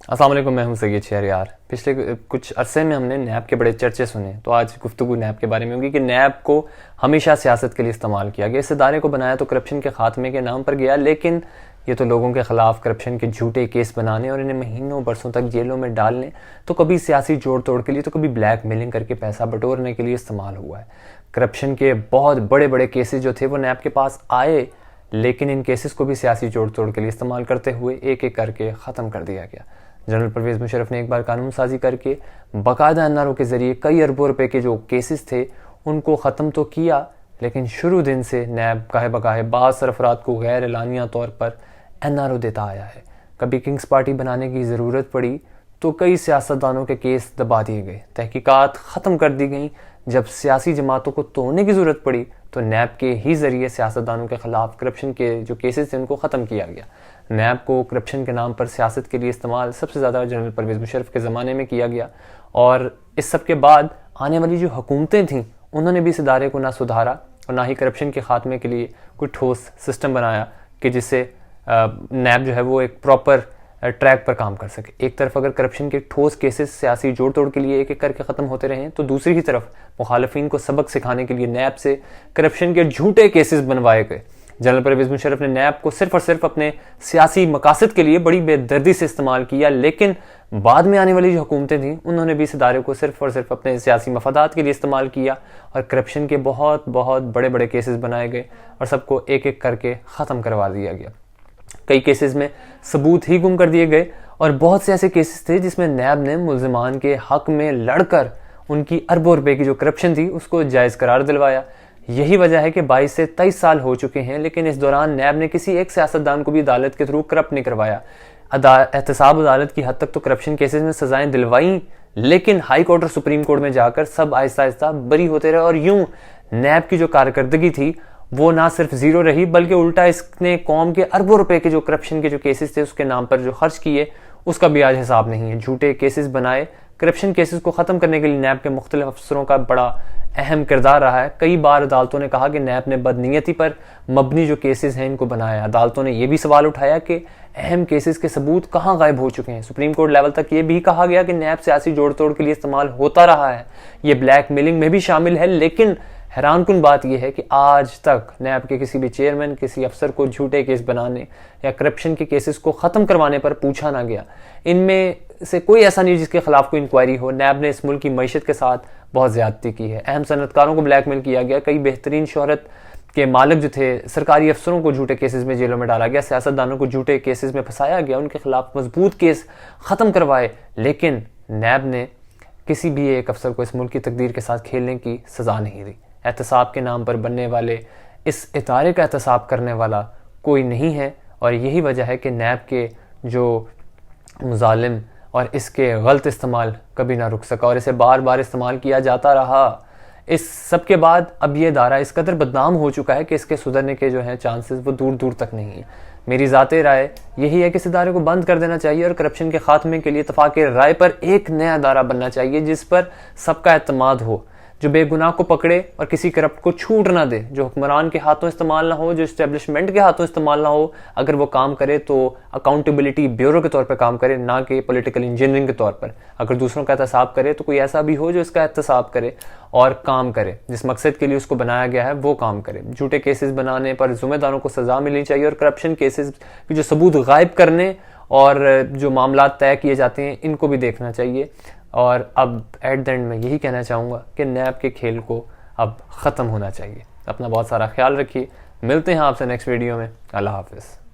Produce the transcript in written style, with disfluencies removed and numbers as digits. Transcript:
अस्सलाम वालेकुम, मैं हूं सैयद शहरयार। पिछले कुछ अरसे में हमने नैब के बड़े चर्चे सुने, तो आज गुफ्तगू नैब के बारे में होगी कि नैब को हमेशा सियासत के लिए इस्तेमाल किया गया। इस इदारे को बनाया तो करप्शन के खात्मे के नाम पर गया, लेकिन ये तो लोगों के खिलाफ करप्शन के झूठे केस बनाने और इन्हें महीनों बरसों तक जेलों में डालने, तो कभी सियासी जोड़ तोड़ के लिए, तो कभी ब्लैक मेलिंग करके पैसा बटोरने के लिए इस्तेमाल हुआ है। करप्शन के बहुत बड़े बड़े केसेस जो थे वो नैब के पास आए, लेकिन इन केसेस को भी सियासी जोड़ तोड़ के लिए इस्तेमाल करते हुए एक एक करके ख़त्म कर दिया गया। जनरल परवेज़ मुशर्रफ ने एक बार कानून साजी करके बाकायदा एनआरओ के ज़रिए कई अरबों रुपए के जो केसेस थे उनको ख़त्म तो किया, लेकिन शुरू दिन से नैब गाहे बगाहे बाज़ सरफरात को गैर एलानिया तौर पर एनआरओ देता आया है। कभी किंग्स पार्टी बनाने की ज़रूरत पड़ी तो कई सियासतदानों के केस दबा दिए गए, तहकीकात ख़त्म कर दी गई। जब सियासी जमातों को तोड़ने की ज़रूरत पड़ी तो नैब के ही ज़रिए सियासतदानों के ख़िलाफ़ करप्शन के जो केसेस थे उनको ख़त्म किया गया। नैब को करप्शन के नाम पर सियासत के लिए इस्तेमाल सबसे ज़्यादा जनरल परवेज़ मुशर्रफ के ज़माने में किया गया, और इस सब के बाद आने वाली जो हुकूमतें थीं उन्होंने भी इस इदारे को ना सुधारा और ना ही करप्शन के ख़ात्मे के लिए कोई ठोस सिस्टम बनाया कि जिससे नैब जो है वो एक प्रॉपर ट्रैक पर काम कर सके। एक तरफ अगर करप्शन के ठोस केसेस सियासी जोड़ तोड़ के लिए एक एक करके ख़त्म होते रहें, तो दूसरी ही तरफ मुखालफिन को सबक सिखाने के लिए नैब से करप्शन के झूठे केसेस बनवाए गए। जनरल परवेज़ मुशर्रफ ने नैब को सिर्फ और सिर्फ अपने सियासी मकासद के लिए बड़ी बेदर्दी से इस्तेमाल किया, लेकिन बाद में आने वाली जो हुकूमतें थीं उन्होंने भी इस इदारे को सिर्फ और सिर्फ अपने सियासी मफादात के लिए इस्तेमाल किया और करप्शन के बहुत बहुत बड़े बड़े केसेस बनाए गए और सबको एक एक करके ख़त्म करवा दिया गया। कई केसेस में सबूत ही गुम कर दिए गए और बहुत से ऐसे केसेस थे जिसमें नैब ने मुल्ज़िमान के हक में लड़कर उनकी अरबों रुपए की जो करप्शन थी उसको जायज़ करार दिलवाया। यही वजह है कि 22 से 23 साल हो चुके हैं, लेकिन इस दौरान नैब ने किसी एक सियासतदान को भी अदालत के थ्रू करप्ट नहीं करवाया। एहतसाब अदालत की हद तक तो करप्शन केसेस में सजाएं दिलवाई, लेकिन हाई कोर्ट और सुप्रीम कोर्ट में जाकर सब आहिस्ता आहिस्ता बरी होते रहे और यूं नैब की जो कारकर्दगी थी वो ना सिर्फ जीरो रही, बल्कि उल्टा इसने कौम के अरबों रुपए के जो करप्शन के जो केसेस थे उसके नाम पर जो खर्च किए उसका भी आज हिसाब नहीं है। झूठे केसेस बनाए। करप्शन केसेस को ख़त्म करने के लिए नैब के मुख्तलिफ अफसरों का बड़ा अहम किरदार रहा है। कई बार अदालतों ने कहा कि नैब ने बदनीयती पर मबनी जो केसेस हैं इनको बनाया। अदालतों ने यह भी सवाल उठाया कि अहम केसेस के सबूत कहाँ गायब हो चुके हैं। सुप्रीम कोर्ट लेवल तक ये भी कहा गया कि नैब सियासी जोड़ तोड़ के लिए इस्तेमाल होता रहा है, ये ब्लैक मेलिंग में भी शामिल है। लेकिन हैरानकुन बात यह है कि आज तक नैब के किसी भी चेयरमैन, किसी अफसर को झूठे केस बनाने या करप्शन के केसेस को ख़त्म करवाने पर पूछा ना गया। इनमें से कोई ऐसा नहीं जिसके खिलाफ कोई इंक्वायरी हो। नैब ने इस मुल्क की मईशत के साथ बहुत ज़्यादती की है। अहम सनतकारों को ब्लैकमेल किया गया। कई बेहतरीन शोहरत के मालिक जो थे, सरकारी अफसरों को झूठे केसेस में जेलों में डाला गया। सियासतदानों को झूठे केसेस में फंसाया गया, उनके खिलाफ मजबूत केस ख़त्म करवाए, लेकिन नैब ने किसी भी एक अफसर को इस मुल्क की तकदीर के साथ खेलने की सज़ा नहीं दी। एहतसाब के नाम पर बनने वाले इस इदारे का एहतसाब करने वाला कोई नहीं है, और यही वजह है कि नैब के जो मुजालिम और इसके गलत इस्तेमाल कभी ना रुक सका और इसे बार बार इस्तेमाल किया जाता रहा। इस सब के बाद अब ये इदारा इस कदर बदनाम हो चुका है कि इसके सुधरने के जो हैं चांसेस वो दूर दूर तक नहीं है। मेरी ज़ाती राय यही है कि इस इदारे को बंद कर देना चाहिए और करप्शन के खात्मे के लिए इत्तफाक़ राय पर एक नया इदारा बनना चाहिए जिस पर सबका एतमाद हो, जो बेगुनाह को पकड़े और किसी करप्ट को छूट ना दे, जो हुक्मरान के हाथों इस्तेमाल ना हो, जो इस्टेब्लिशमेंट के हाथों इस्तेमाल ना हो। अगर वो काम करे तो अकाउंटेबिलिटी ब्यूरो के तौर पर काम करे, ना कि पॉलिटिकल इंजीनियरिंग के तौर पर। अगर दूसरों का एहतसाब करे तो कोई ऐसा भी हो जो इसका एहतसाब करे और काम करे, जिस मकसद के लिए उसको बनाया गया है वो काम करे। झूठे केसेस बनाने पर जिम्मेदारों को सजा मिलनी चाहिए और करप्शन केसेस की जो सबूत गायब करने और जो मामला तय किए जाते हैं इनको भी देखना चाहिए। और अब एट द एंड में यही कहना चाहूँगा कि नैब के खेल को अब ख़त्म होना चाहिए। अपना बहुत सारा ख्याल रखिए। मिलते हैं आपसे नेक्स्ट वीडियो में। अल्लाह हाफ़िज़।